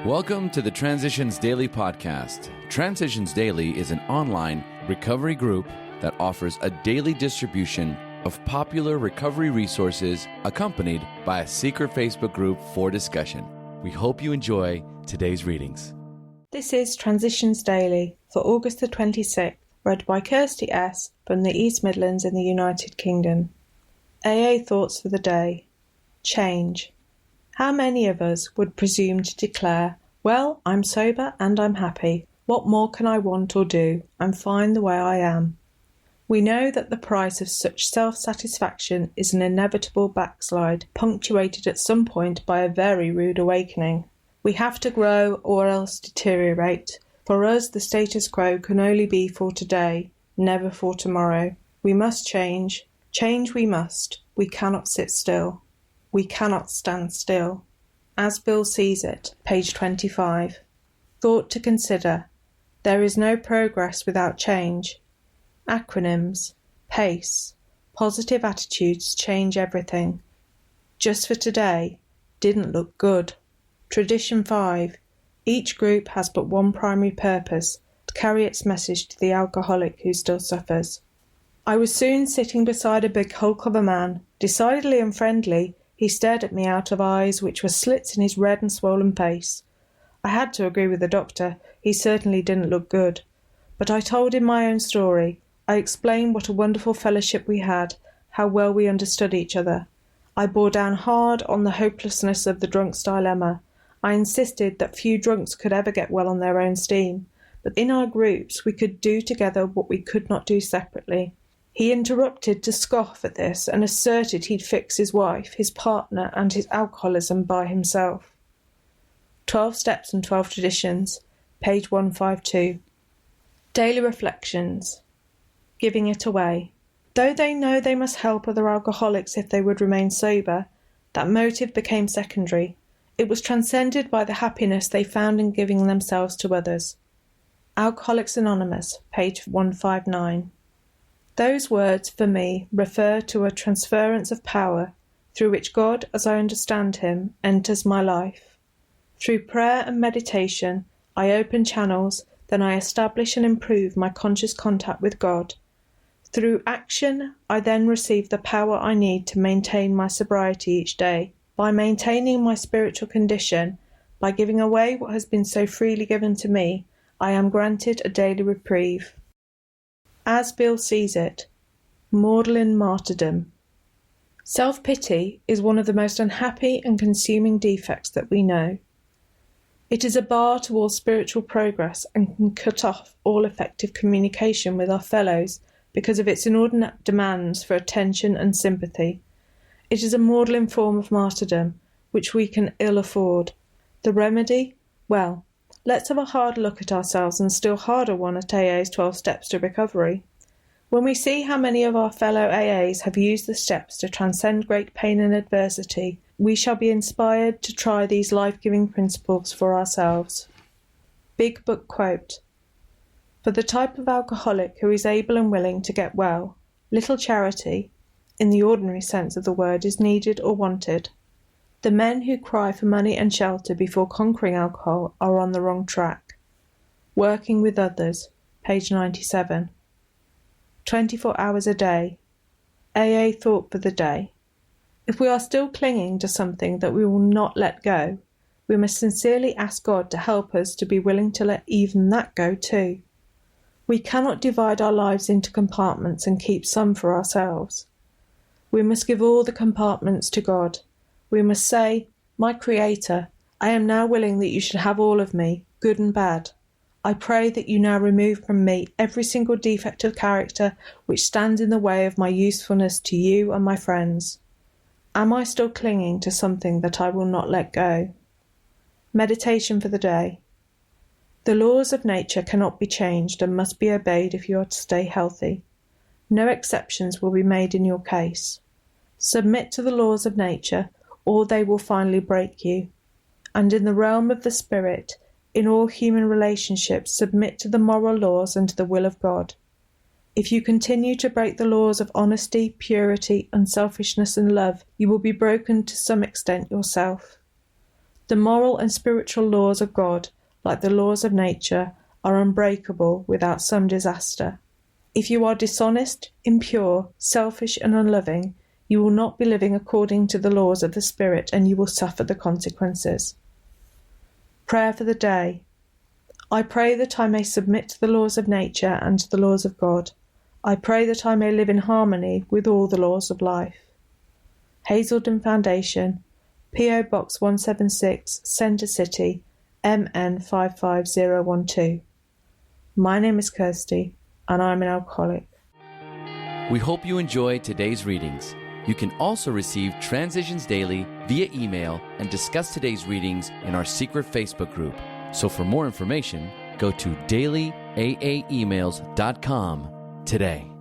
Welcome to the Transitions Daily podcast. Transitions Daily is an online recovery group that offers a daily distribution of popular recovery resources accompanied by a secret Facebook group for discussion. We hope you enjoy today's readings. This is Transitions Daily for August the 26th, read by Kirsty S. from the East Midlands in the United Kingdom. AA Thoughts for the Day. Change. How many of us would presume to declare, "Well, I'm sober and I'm happy. What more can I want or do? I'm fine the way I am." We know that the price of such self-satisfaction is an inevitable backslide, punctuated at some point by a very rude awakening. We have to grow or else deteriorate. For us, the status quo can only be for today, never for tomorrow. We must change. Change we must. We cannot sit still. We cannot stand still. As Bill sees it, page 25. Thought to consider. There is no progress without change. Acronyms. PACE. Positive attitudes change everything. Just for today. Didn't look good. Tradition 5. Each group has but one primary purpose, to carry its message to the alcoholic who still suffers. I was soon sitting beside a big hulk of a man. Decidedly unfriendly, he stared at me out of eyes which were slits in his red and swollen face. I had to agree with the doctor. He certainly didn't look good. But I told him my own story. I explained what a wonderful fellowship we had, how well we understood each other. I bore down hard on the hopelessness of the drunk's dilemma. I insisted that few drunks could ever get well on their own steam, but in our groups we could do together what we could not do separately. He interrupted to scoff at this and asserted he'd fix his wife, his partner, and his alcoholism by himself. 12 Steps and 12 Traditions, page 152. Daily Reflections. Giving it away. Though they know they must help other alcoholics if they would remain sober, that motive became secondary. It was transcended by the happiness they found in giving themselves to others. Alcoholics Anonymous, page 159. Those words, for me, refer to a transference of power through which God, as I understand him, enters my life. Through prayer and meditation, I open channels, then I establish and improve my conscious contact with God. Through action, I then receive the power I need to maintain my sobriety each day. By maintaining my spiritual condition, by giving away what has been so freely given to me, I am granted a daily reprieve. As Bill sees it, maudlin martyrdom. Self-pity is one of the most unhappy and consuming defects that we know. It is a bar to all spiritual progress and can cut off all effective communication with our fellows because of its inordinate demands for attention and sympathy. It is a maudlin form of martyrdom, which we can ill afford. The remedy? Well, let's have a hard look at ourselves and still harder one at AA's 12 Steps to Recovery. When we see how many of our fellow AAs have used the steps to transcend great pain and adversity, we shall be inspired to try these life-giving principles for ourselves. Big Book Quote. For the type of alcoholic who is able and willing to get well, little charity, in the ordinary sense of the word, is needed or wanted. The men who cry for money and shelter before conquering alcohol are on the wrong track. Working with others, page 97. 24 hours a day. AA Thought for the Day. If we are still clinging to something that we will not let go, we must sincerely ask God to help us to be willing to let even that go too. We cannot divide our lives into compartments and keep some for ourselves. We must give all the compartments to God. We must say, "My Creator, I am now willing that you should have all of me, good and bad. I pray that you now remove from me every single defect of character which stands in the way of my usefulness to you and my friends. Am I still clinging to something that I will not let go?" Meditation for the day. The laws of nature cannot be changed and must be obeyed if you are to stay healthy. No exceptions will be made in your case. Submit to the laws of nature, or they will finally break you. And in the realm of the spirit, in all human relationships, submit to the moral laws and to the will of God. If you continue to break the laws of honesty, purity, unselfishness, and love, you will be broken to some extent yourself. The moral and spiritual laws of God, like the laws of nature, are unbreakable without some disaster. If you are dishonest, impure, selfish, and unloving, you will not be living according to the laws of the Spirit, and you will suffer the consequences. Prayer for the day. I pray that I may submit to the laws of nature and to the laws of God. I pray that I may live in harmony with all the laws of life. Hazelden Foundation, P.O. Box 176, Centre City, MN 55012. My name is Kirsty, and I'm an alcoholic. We hope you enjoyed today's readings. You can also receive Transitions Daily via email and discuss today's readings in our secret Facebook group. So for more information, go to dailyaaemails.com today.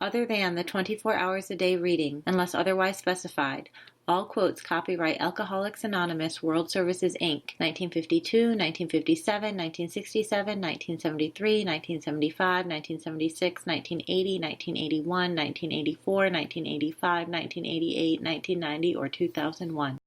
Other than the 24 hours a day reading, unless otherwise specified, all quotes copyright Alcoholics Anonymous World Services, Inc., 1952, 1957, 1967, 1973, 1975, 1976, 1980, 1981, 1984, 1985, 1988, 1990, or 2001.